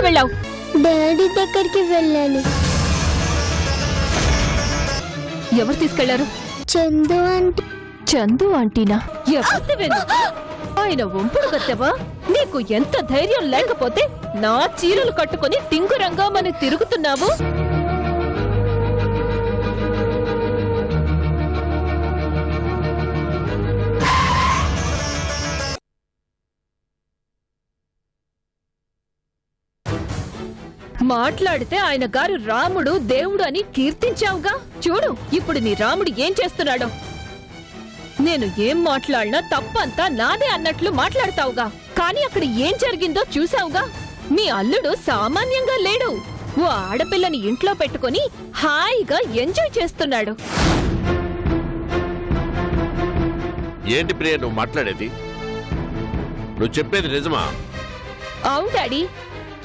వెళ్ళావు? డాడీ దగ్గరికి వెళ్ళాను. ఎవరు తీసుకెళ్లారు? చందు ఆంటీ. చందు ఆంటీనా? ఆయన వంపుడు గత్తెవా? నీకు ఎంత ధైర్యం లేకపోతే నా చీరలు కట్టుకుని టింగురంగా మన తిరుగుతున్నావు? మాట్లాడితే ఆయన గారు రాముడు దేవుడు అని కీర్తించావుగా. చూడు ఇప్పుడు నీ రాముడు ఏం చేస్తున్నాడో. నేను ఏం మాట్లాడినా తప్పంతా నాదే అన్నట్లు మాట్లాడతావుగా. కానీ అక్కడ ఏం జరిగిందో చూసావుగా. మీ అల్లుడు సామాన్యంగా లేడు. ఓ ఆడపిల్లని ఇంట్లో పెట్టుకుని హాయిగా ఎంజాయ్ చేస్తున్నాడు. ఏంటి ప్రియ నువ్వు మాట్లాడేది? నువ్వు చెప్పేది నిజమా? అవును డాడీ.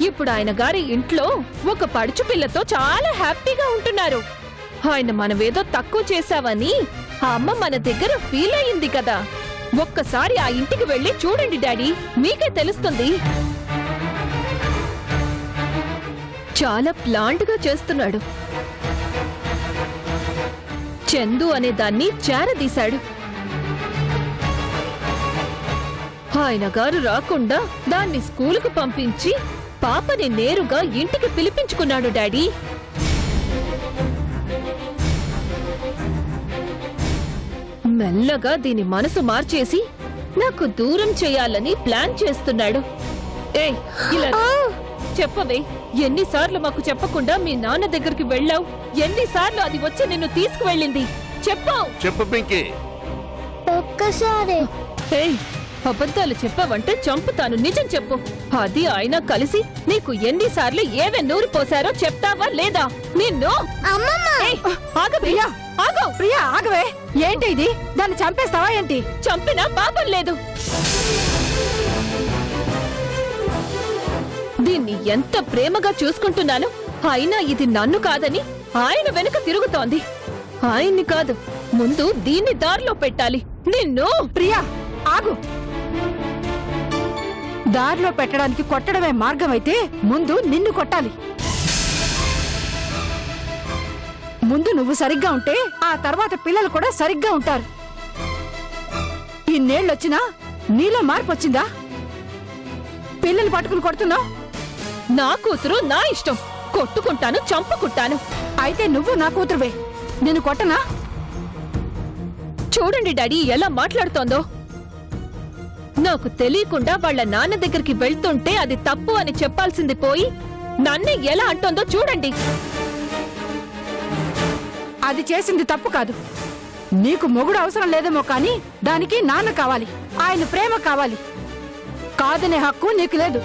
ఇప్పుడు ఆయన గారి ఇంట్లో ఒక పడుచు పిల్లతో చాలా హ్యాపీగా ఉంటున్నారు. ఆయన మనమేదో తక్కువ చేశావని ఆ అమ్మ మన దగ్గర ఫీల్ అయింది కదా. ఒక్కసారి ఆ ఇంటికి వెళ్ళి చూడండి డాడీ, మీకే తెలుస్తుంది. చాలా ప్లాంట్ గా చేస్తున్నాడు. చందు అనే దాన్ని చేరదీశాడు. ఆయన గారు రాకుండా దాన్ని స్కూలుకు పంపించి పాపని నేరుగా ఇంటికి పిలిపించుకున్నాడు డాడీ. మెల్లగా దీని మనసు మార్చేసి నాకు దూరం చేయాలని ప్లాన్ చేస్తున్నాడు. ఏయ్ ఇలా చెప్పవే, ఎన్నిసార్లు మాకు చెప్పకుండా మీ నాన్న దగ్గరికి వెళ్ళావు? ఎన్నిసార్లు అది వచ్చి నిన్ను తీసుకువెళ్ళింది? చెప్పావు? చెప్పు పింకీ. ఒక్కసారి. ఏయ్ అబద్ధాలు చెప్పావంటే చంపుతాను. నిజం చెప్పు. అది ఆయన కలిసి నీకు ఎన్నిసార్లు ఏవే నూరు పోసారో చెప్తావా లేదా? నిన్ను ప్రియా ఆగవే. ఏంటి ఇది? దాన్ని చంపేస్తావా ఏంటి? చంపినా పాపం లేదు. దీన్ని ఎంత ప్రేమగా చూసుకుంటున్నాను. అయినా ఇది నన్ను కాదని ఆయన వెనుక తిరుగుతోంది. ఆయన్ని కాదు, ముందు దీన్ని దారిలో పెట్టాలి. నిన్ను. ప్రియా ఆగు. దారిలో పెట్టడానికి కొట్టడమే మార్గమైతే ముందు నిన్ను కొట్టాలి. ముందు నువ్వు సరిగ్గా ఉంటే ఆ తర్వాత పిల్లలు కూడా సరిగ్గా ఉంటారు. ఇన్నేళ్ళొచ్చినా నీలో మార్పు వచ్చిందా? పిల్లలు పట్టుకుని కొడుతున్నావు. నా కూతురు నా ఇష్టం. కొట్టుకుంటాను, చంపుకుంటాను. అయితే నువ్వు నా కూతురువే. నేను కొట్టనా? చూడండి డాడీ ఎలా మాట్లాడుతోందో. నాకు తెలియకుండా వాళ్ళ నాన్న దగ్గరికి వెళ్తుంటే అది తప్పు అని చెప్పాల్సింది పోయి నన్నే ఎలా అంటోందో చూడండి. అది చేసింది తప్పు కాదు. నీకు మొగుడు అవసరం లేదేమో కానీ దానికి నాన్న కావాలి, ఆయన ప్రేమ కావాలి. కాదనే హక్కు నీకు లేదు.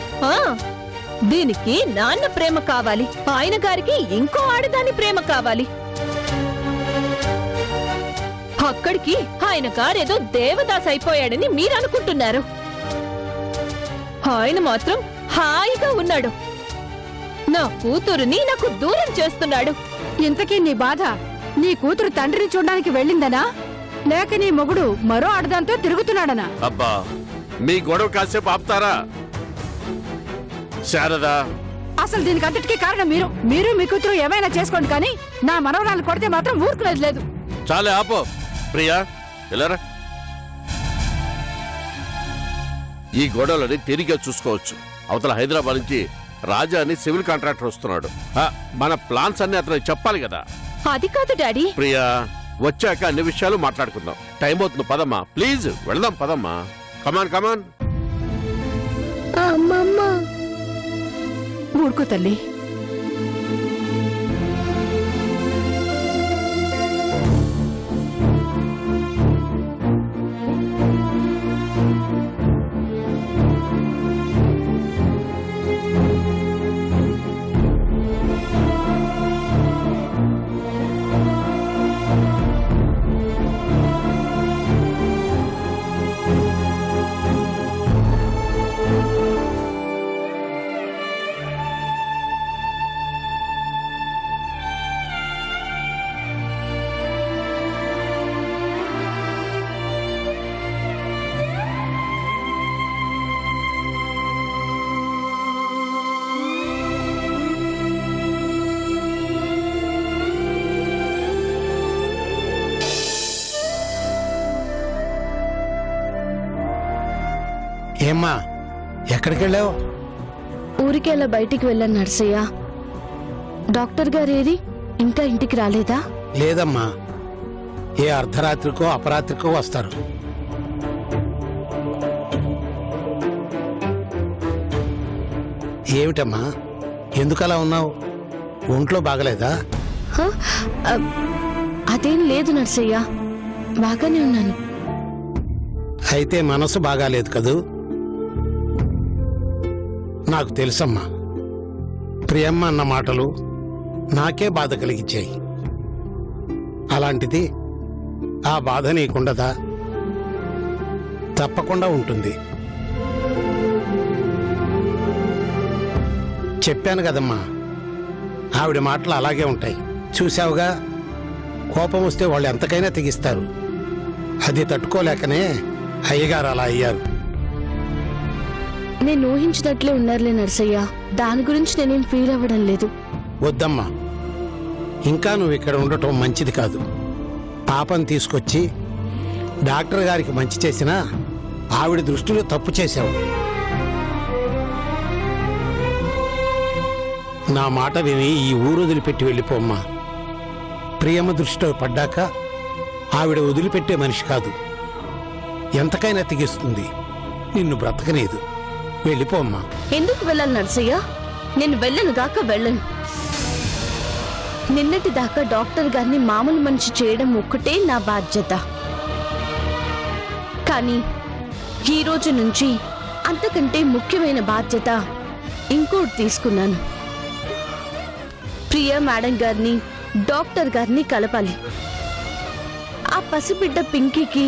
దీనికి నాన్న ప్రేమ కావాలి, ఆయన గారికి ఇంకో ఆడదాని ప్రేమ కావాలి. అక్కడికి ఆయన గారేదో దేవదాస్ అయిపోయాడని మీరు అనుకుంటున్నారు. ఆయన మాత్రం హాయిగా ఉన్నాడు. నా కూతురుని నాకు దూరం చేస్తున్నాడు. ఇంతకీ నీ బాధ నీ కూతురు తండ్రిని చూడడానికి వెళ్ళిందనా, లేక నీ మొగుడు మరో ఆడదాంతో తిరుగుతున్నాడనా? అబ్బా మీ గొడవ కాసేపు ఆపుతారా? శారదా, అసలు దీనికి అంతటికీ కారణం మీరు మీ కూతురు ఏమైనా చేసుకోండి, కానీ నా మనవరాలు కొడితే మాత్రం ఊరుకునేది లేదు. చాలే ఆపో. ప్రియా వెళ్ళరా. ఈ గొడవలని తిరిగే చూసుకోవచ్చు. అవతల హైదరాబాద్ నుంచి రాజా అని సివిల్ కాంట్రాక్టర్ వస్తున్నాడు. మన ప్లాన్స్ అన్ని అతనికి చెప్పాలి కదా. అది కాదు డాడీ. ప్రియా వచ్చాక అన్ని విషయాలు మాట్లాడుకుందాం. టైం అవుతుంది, పదమ్మా. ప్లీజ్ వెళదాం, పదమ్మా. కమాన్ కమాన్. ఊరుకో తల్లి. ఏమ్మా ఎక్కడికి వెళ్ళావు? ఊరికేలా బయటికి వెళ్ళాను నర్సయ్య. డాక్టర్ గారేరి ఇంకా ఇంటికి రాలేదా? లేదమ్మా, ఏ అర్ధరాత్రికో అపరాత్రికో వస్తారు. ఏమిటమ్మా ఎందుకలా ఉన్నావు? ఒంట్లో బాగలేదా? హ? అదేం లేదు నర్సయ్య, బాగానే ఉన్నాను. అయితే మనసు బాగాలేదు కదూ? నాకు తెలుసమ్మా, ప్రియమ్మ అన్న మాటలు నాకే బాధ కలిగించాయి. అలాంటిది ఆ బాధ నీకుండదా? తప్పకుండా ఉంటుంది. చెప్పాను కదమ్మా, ఆవిడ మాటలు అలాగే ఉంటాయి. చూశావుగా, కోపం వస్తే వాళ్ళు ఎంతకైనా తెగిస్తారు. అది తట్టుకోలేకనే అయ్యగారు అలా అయ్యారు. నేను ఊహించినట్లే ఉన్నారులే నర్సయ్య, దాని గురించి నేనేం ఫీల్ అవ్వడం లేదు. వద్దమ్మా, ఇంకా నువ్వు ఇక్కడ ఉండటం మంచిది కాదు. పాపని తీసుకొచ్చి డాక్టర్ గారికి మంచి చేసినా ఆవిడ దృష్టిలో తప్పు చేశావు. నా మాట విని ఈ ఊరు వదిలిపెట్టి వెళ్ళిపోమ్మా. ప్రియమ్మ దృష్టిలో పడ్డాక ఆవిడ వదిలిపెట్టే మనిషి కాదు. ఎంతకైనా తెగిస్తుంది, నిన్ను బ్రతకనేదు. వెళ్ళిపోమ్మా. ఎందుకు వెళ్ళాలి నర్సయ్య? నేను వెళ్ళను గాక వెళ్ళను. నిన్నటి దాకా డాక్టర్ గారిని మామూలు మనిషి చేయడం ఒక్కటే నా బాధ్యత. కానీ ఈ రోజు నుంచి అంతకంటే ముఖ్యమైన బాధ్యత ఇంకోటి తీసుకున్నాను. ప్రియా మేడం గారిని డాక్టర్ గారిని కలపాలి. ఆ పసిబిడ్డ పింకీకి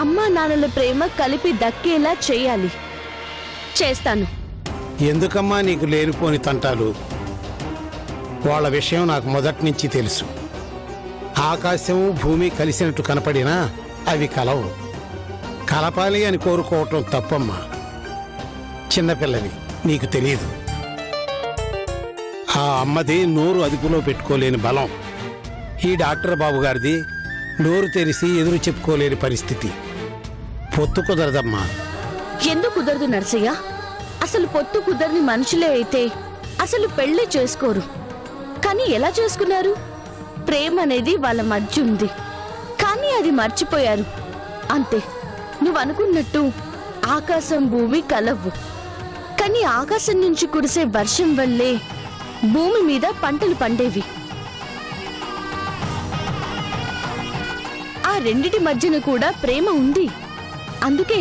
అమ్మా నాన్నల ప్రేమ కలిపి దక్కేలా చేయాలి. చేస్తాను. ఎందుకమ్మా నీకు లేనిపోని తంటాలు? వాళ్ళ విషయం నాకు మొదటి నుంచి తెలుసు. ఆకాశము భూమి కలిసినట్టు కనపడినా అవి కలవు. కలపాలి అని కోరుకోవటం తప్పమ్మా. చిన్నపిల్లవి, నీకు తెలియదు. ఆ అమ్మది నోరు అదుపులో పెట్టుకోలేని బలం. ఈ డాక్టర్ బాబు గారిది నోరు తెరిసి ఎదురు చెప్పుకోలేని పరిస్థితి. పొత్తు కుదరదమ్మా. ఎందుకు కుదరదు నర్సయ్య? అసలు పొత్తు కుదరని మనుషులే అయితే అసలు పెళ్లి చేసుకోరు. కానీ ఎలా చేసుకున్నారు? ప్రేమ అనేది వాళ్ళ మధ్య ఉంది, కానీ అది మర్చిపోయారు అంతే. నువ్వు అనుకున్నట్టు ఆకాశం భూమి కలవ్వు, కానీ ఆకాశం నుంచి కురిసే వర్షం వల్లే భూమి మీద పంటలు పండేవి. ఆ రెండిటి మధ్యన కూడా ప్రేమ ఉంది. అందుకే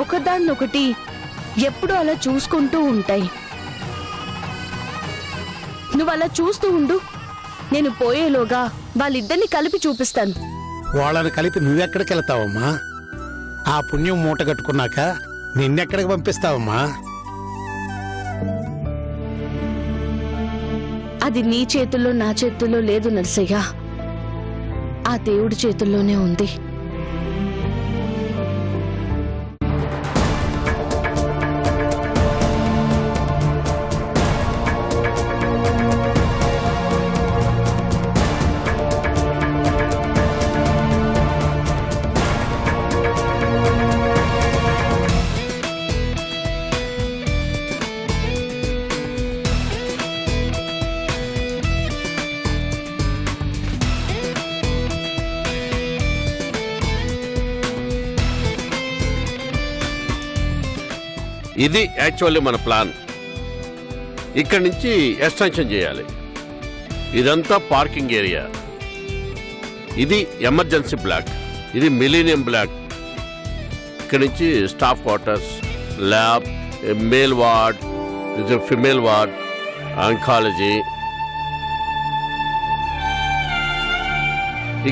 ఒకదాన్నొకటి ఎప్పుడూ అలా చూసుకుంటూ ఉంటాయి. నువ్వు అలా చూస్తూ ఉండు, నేను పోయేలోగా వాళ్ళిద్దరిని కలిపి చూపిస్తాను. వాళ్ళని కలిపి నువ్వెక్కడికి వెళ్తావమ్మా? ఆ పుణ్యం మూట కట్టుకున్నాక నిన్నెక్కడికి పంపిస్తావమ్మా? అది నీ చేతుల్లో నా చేతుల్లో లేదు నర్సయ్య, ఆ దేవుడి చేతుల్లోనే ఉంది. ఇది యాక్చువల్లీ మన ప్లాన్. ఇక్కడి నుంచి ఎక్స్టెన్షన్ చేయాలి. ఇదంతా పార్కింగ్ ఏరియా, ఇది ఎమర్జెన్సీ బ్లాక్, ఇది మిలీనియం బ్లాక్. ఇక్కడి నుంచి staff quarters, lab, male ward, ఇది ఫిమేల్ వార్డ్, ఆంకాలజీ.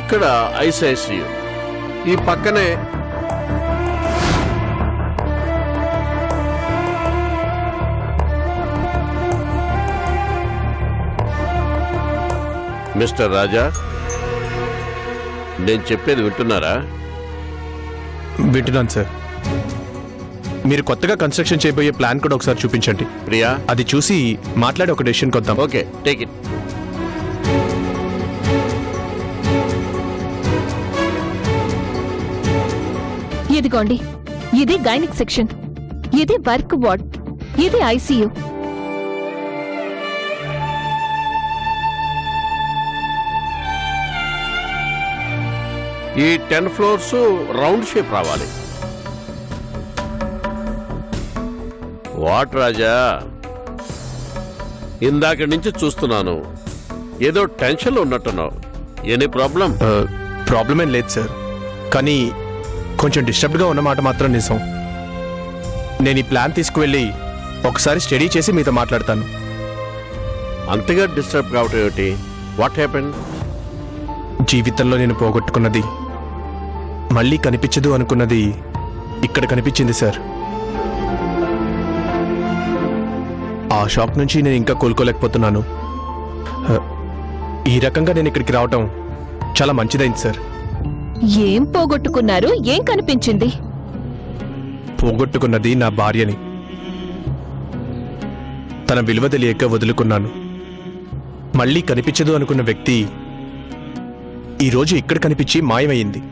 ఇక్కడ ఐసిఐసియు. ఈ పక్కనే మిస్టర్ రాజా, నేను చెప్పేది వింటున్నారా? వింటున్నాను సార్. మీరు కొత్తగా కన్స్ట్రక్షన్ చేయబోయే ప్లాన్ కూడా ఒకసారి చూపించండి. ప్రియా, అది చూసి మాట్లాడి ఒక డెసిషన్ కొద్దాం. Okay, take it. ఇదిగోండి, ఇది గైనిక్ సెక్షన్. ఇది వర్క్ వార్డ్, ఇది ఐసీయూ. ఈ 10 ఫ్లోర్స్ రౌండ్ షేప్ రావాలి. వాట్ రాజా, ఇందాక నుంచి చూస్తున్నాను, ఏదో టెన్షన్లో ఉన్నట్టున్నావు. Any problem? ప్రాబ్లం ఏం లేదు సార్, కానీ కొంచెం డిస్టర్బ్డ్గా ఉన్నమాట మాత్రం నిజం. నేను ఈ ప్లాన్ తీసుకువెళ్ళి ఒకసారి స్టడీ చేసి మీతో మాట్లాడతాను. అంతగా డిస్టర్బ్ కావటం ఏమిటి? What happen? జీవితంలో నేను పోగొట్టుకున్నది, మళ్ళీ కనిపించదు అనుకున్నది ఇక్కడ కనిపించింది సార్. ఆ షాక్ నుంచి నేను ఇంకా కోలుకోలేకపోతున్నాను. ఈ రకంగా నేను ఇక్కడికి రావటం చాలా మంచిదైంది సార్. ఏం పోగొట్టుకున్నారు? ఏం కనిపించింది? పోగొట్టుకున్నది నా భార్యని. తన విలువ తెలియక వదులుకున్నాను. మళ్ళీ కనిపించదు అనుకున్న వ్యక్తి ఈరోజు ఇక్కడ కనిపించి మాయమైంది.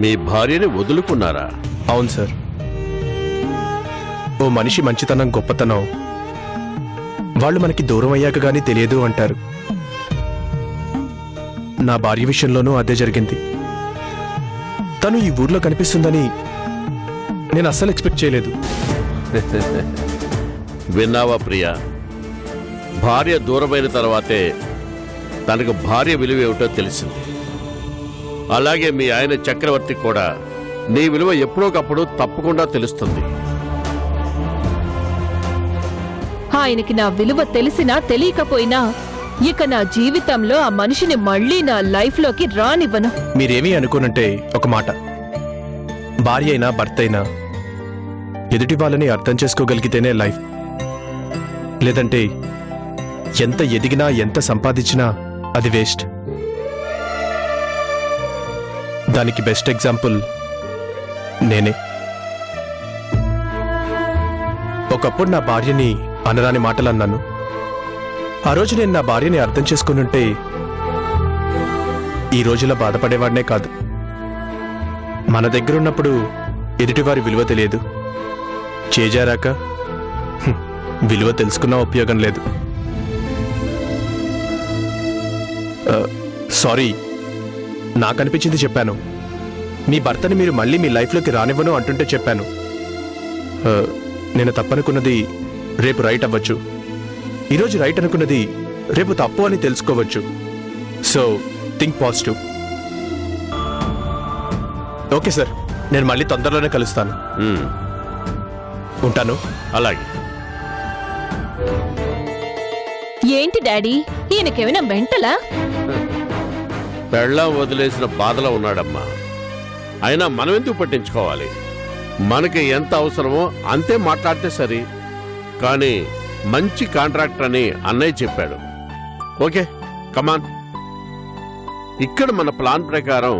మీ భార్యని వదులుకున్నారా? అవును సార్. ఓ మనిషి మంచితనం, గొప్పతనం వాళ్ళు మనకి దూరం అయ్యాక గానీ తెలియదు అంటారు. నా భార్య విషయంలోనూ అదే జరిగింది. తను ఈ ఊర్లో కనిపిస్తుందని నేను అస్సలు ఎక్స్పెక్ట్ చేయలేదు. విన్నావా ప్రియా? భార్య దూరమైన తర్వాతే తనకు భార్య విలువ ఏమిటో తెలిసింది. అలాగే మీ ఆయన చక్రవర్తి కూడా నీ విలువ ఎప్పుడోకప్పుడు తప్పకుండా తెలుస్తుంది. ఆయనకి నా విలువ తెలిసినా తెలియకపోయినా ఇక నా జీవితంలో ఆ మనిషిని మళ్ళీ నా లైఫ్ లోకి రానివ్వను. మీరేమీ అనుకోనంటే ఒక మాట, భార్య అయినా భర్త అయినా ఎదుటి వాళ్ళని అర్థం చేసుకోగలిగితేనే లైఫ్. లేదంటే ఎంత ఎదిగినా ఎంత సంపాదించినా అది వేస్ట్. దానికి బెస్ట్ ఎగ్జాంపుల్ నేనే. ఒకప్పుడు నా భార్యని అనరాని మాటలు అన్నాను. ఆ రోజు నేను నా భార్యని అర్థం చేసుకునుంటే ఈ రోజులా బాధపడేవాడినే కాదు. మన దగ్గరున్నప్పుడు ఎదుటివారి విలువ తెలియదు, చేజారాక విలువ తెలుసుకున్నా ఉపయోగం లేదు. సారీ, నాకనిపించింది చెప్పాను. మీ భర్తని మీరు మళ్ళీ మీ లైఫ్లోకి రానివ్వను అంటుంటే చెప్పాను. నేను తప్పనుకున్నది రేపు రైట్ అవ్వచ్చు, ఈరోజు రైట్ అనుకున్నది రేపు తప్పు అని తెలుసుకోవచ్చు. So think positive. Okay sir, నేను మళ్ళీ తొందరలోనే కలుస్తాను. ఉంటాను. అలాగే. ఏంటి డాడీ, ఈయనకేమైనా మెంటలా? పెళ్ళాం వదిలేసిన బాధలో ఉన్నాడమ్మా. అయినా మనం ఎందుకు పట్టించుకోవాలి? మనకి ఎంత అవసరమో అంతే మాట్లాడితే సరి. కానీ మంచి కాంట్రాక్టర్ అని అన్నయ్య చెప్పాడు. ఓకే, కమాన్. ఇక్కడ మన ప్లాన్ ప్రకారం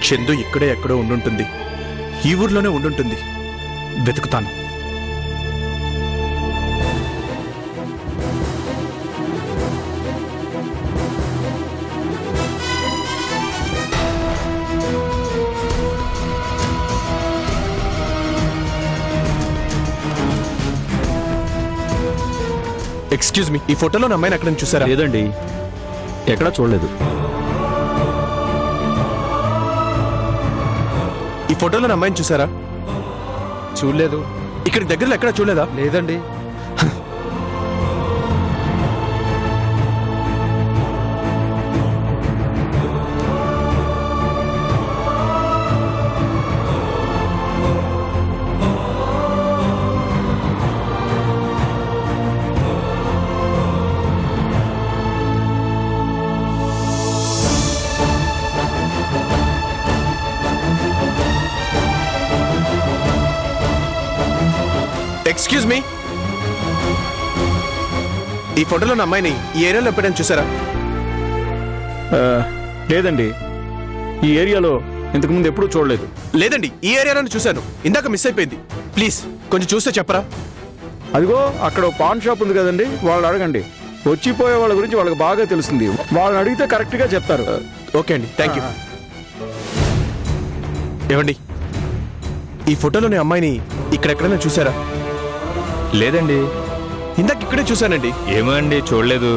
చందు ఇక్కడే ఎక్కడో ఉండుంటుంది. ఈ ఊర్లోనే ఉండుంటుంది. వెతుకుతాను. ఎక్స్క్యూజ్ మీ, ఈ ఫోటోలో నా అమ్మాయిని ఎక్కడ చూసారా? లేదండి, ఎక్కడా చూడలేదు. ఈ ఫోటోలో నా అమ్మాయిని చూసారా? చూడలేదు. ఇక్కడ దగ్గరలో ఎక్కడ చూడలేదా? లేదండి. ఎక్స్క్యూజ్ మీ, ఈ ఫోటోలో ఉన్న అమ్మాయిని ఈ ఏరియాలో ఎప్పుడైనా చూసారా? లేదండి, ఈ ఏరియాలో ఇంతకుముందు ఎప్పుడూ చూడలేదు. లేదండి, ఈ ఏరియాలోనే చూశాను. ఇందాక మిస్ అయిపోయింది. ప్లీజ్ కొంచెం చూస్తే చెప్పరా? అదిగో అక్కడ పాన్ షాప్ ఉంది కదండి, వాళ్ళని అడగండి. వచ్చిపోయే వాళ్ళ గురించి వాళ్ళకి బాగా తెలుస్తుంది. వాళ్ళని అడిగితే కరెక్ట్గా చెప్తారు. ఓకే అండి, థ్యాంక్ యూ. ఏమండి, ఈ ఫోటోలోని అమ్మాయిని ఇక్కడెక్కడైనా చూసారా? లేదండి. ఇందాక ఇక్కడే చూశానండి. ఏమో అండి, చూడలేదు.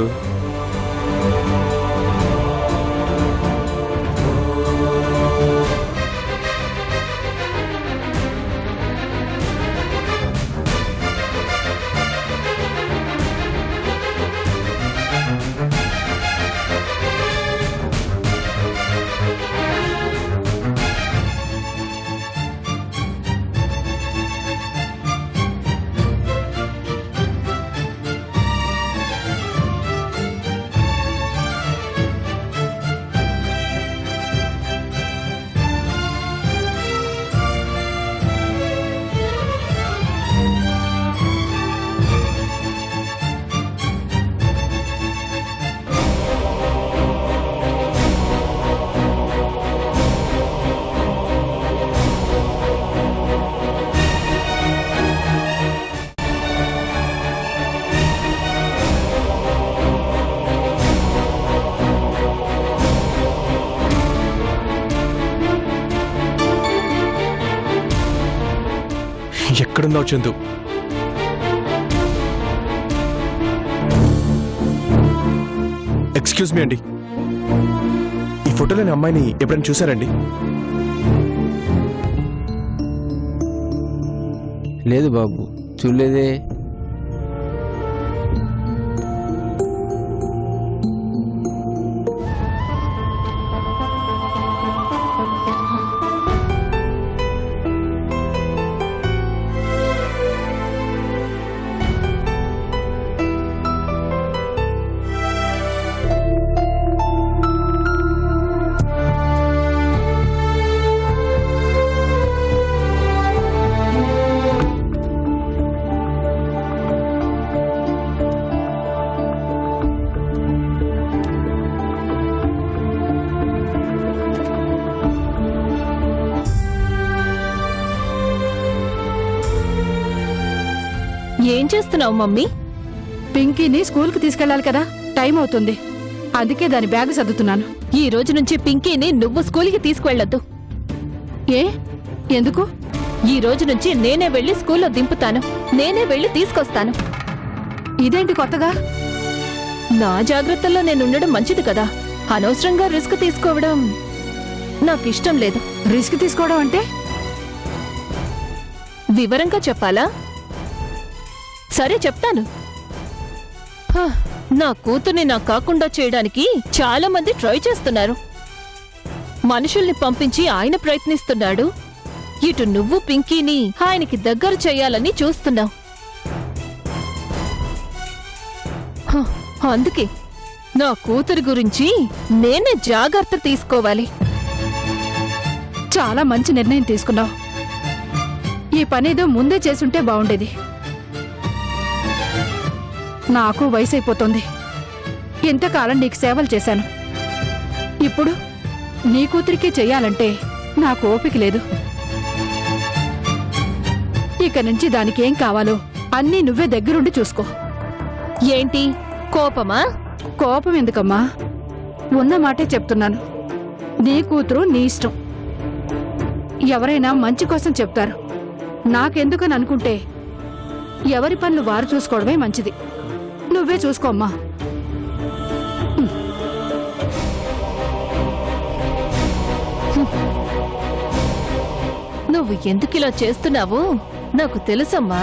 ఎక్కడున్నావు చందు? ఎక్స్క్యూజ్ మీ అండి, ఈ ఫోటోలోని అమ్మాయిని ఎప్పుడైనా చూసారండి? లేదు బాబు, చూడలేదే. ఏం చేస్తున్నావు మమ్మీ? పింకీని స్కూల్కి తీసుకెళ్ళాలి కదా, టైం అవుతుంది. అందుకే దాని బ్యాగ్ సర్దుతున్నాను. ఈ రోజు నుంచి పింకీని నువ్వు స్కూల్కి తీసుకువెళ్ళొద్దు. ఏ ఎందుకు? ఈ రోజు నుంచి నేనే వెళ్లి స్కూల్లో దింపుతాను, నేనే వెళ్లి తీసుకొస్తాను. ఇదేంటి కొత్తగా? నా జాగ్రత్తల్లో నేనుండడం మంచిది కదా. అనవసరంగా రిస్క్ తీసుకోవడం నాకిష్టం లేదు. రిస్క్ తీసుకోవడం అంటే? వివరంగా చెప్పాలా? సరే చెప్తాను. నా కూతుర్ని నాకు కాకుండా చేయడానికి చాలా మంది ట్రై చేస్తున్నారు. మనుషుల్ని పంపించి ఆయన ప్రయత్నిస్తున్నాడు. ఇటు నువ్వు పింకీని ఆయనకి దగ్గర చెయ్యాలని చూస్తున్నావు. అందుకే నా కూతురి గురించి నేనే జాగ్రత్త తీసుకోవాలి. చాలా మంచి నిర్ణయం తీసుకున్నావు. ఈ పనేదో ముందే చేసుంటే బాగుండేది. నాకు వయసు అయిపోతుంది. ఇంతకాలం నీకు సేవలు చేశాను. ఇప్పుడు నీ కూతురికి చెయ్యాలంటే నాకు ఓపిక లేదు. ఇక నుంచి దానికేం కావాలో అన్నీ నువ్వే దగ్గరుండి చూసుకో. ఏంటి కోపమా? కోపం ఎందుకమ్మా? ఉన్న మాటే చెప్తున్నాను. నీ కూతురు నీ ఇష్టం. ఎవరైనా మంచి కోసం చెప్తారు. నాకెందుకని అనుకుంటే ఎవరి పనులు వారు చూసుకోవడమే మంచిది. నువ్వే చూసుకోమ్మా. నువ్వు ఎందుకిలా చేస్తున్నావో నాకు తెలుసమ్మా.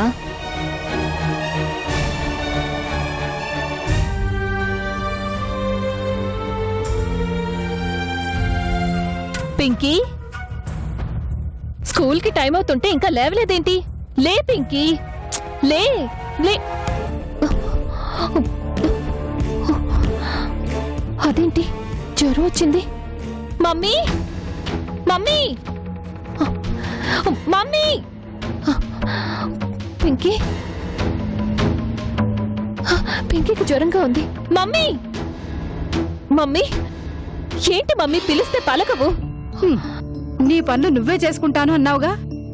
పింకీ, స్కూల్కి టైం అవుతుంటే ఇంకా లేవలేదేంటి? లే పింకీ, లే లే. అదేంటి జ్వరం వచ్చింది? Mummy, mummy, mummy. పింకీ, పింకీకి జ్వరంగా ఉంది. మమ్మీ మమ్మీ ఏంటి మమ్మీ పిలిస్తే పలకవు? నీ పనులు నువ్వే చేసుకుంటాను అన్నావుగా,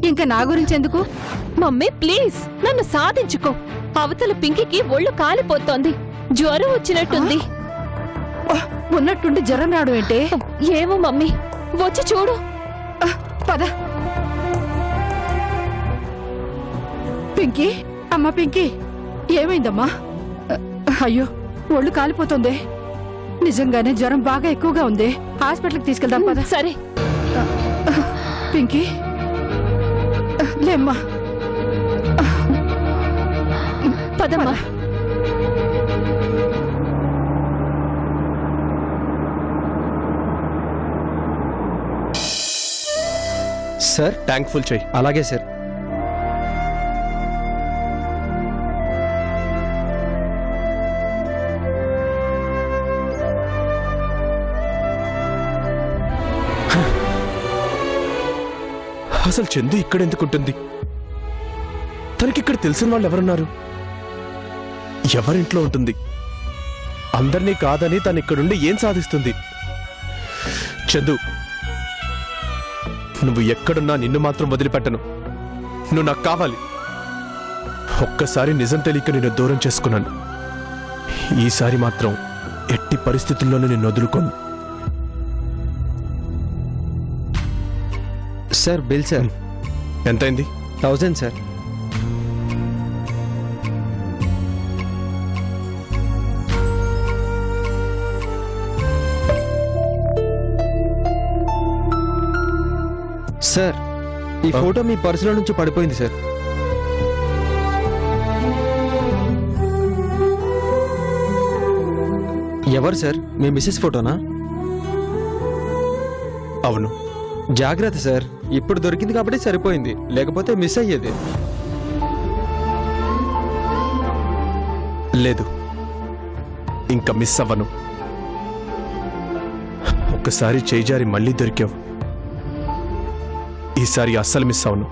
ఇంకా నా గురించి ఎందుకు? మమ్మీ ప్లీజ్ నన్ను సాధించుకో. అవతల పింకీకి ఒళ్ళు కాలిపోతోంది, జ్వరం వచ్చినట్టుంది. ఉన్నట్టుండి జ్వరం రావడం ఏంటే? ఏమో మమ్మీ, వచ్చి చూడు. పద. పింకీ, అమ్మా పింకీ, ఏమైందమ్మా? అయ్యో, ఒళ్ళు కాలిపోతుంది. నిజంగానే జ్వరం బాగా ఎక్కువగా ఉంది. హాస్పిటల్కి తీసుకెళ్దాం పద. సరే పింకీ, లేమ్మా. పదమ్మా. సార్ ట్యాంక్ ఫుల్ చేయి. అలాగే సార్. అసలు చందు ఇక్కడ ఎందుకుంటుంది? తనకిక్కడ తెలిసిన వాళ్ళు ఎవరున్నారు? ఎవరింట్లో ఉంటుంది? అందరినీ కాదని తను ఇక్కడుండి ఏం సాధిస్తుంది? చందు, నువ్వు ఎక్కడున్నా నిన్ను మాత్రం వదిలిపెట్టను. నువ్వు నాకు కావాలి. ఒక్కసారి నిజం తెలియక నిన్ను దూరం చేసుకున్నాను. ఈసారి మాత్రం ఎట్టి పరిస్థితుల్లోనూ నిన్ను వదులుకోను. Sir bill sir. ఎంతైంది? 1000 సార్. సార్ ఈ ఫోటో మీ పర్సులో నుంచి పడిపోయింది సార్. ఎవరు సార్? మీ మిస్సెస్ ఫోటోనా? అవును. జాగ్రత్త సార్, ఇప్పుడు దొరికింది కాబట్టి సరిపోయింది, లేకపోతే మిస్ అయ్యేది. లేదు, ఇంకా మిస్ అవ్వను. ఒక్కసారి చేజారి మళ్ళీ దొరికావు. ఈసారి అస్సలు మిస్ అవను.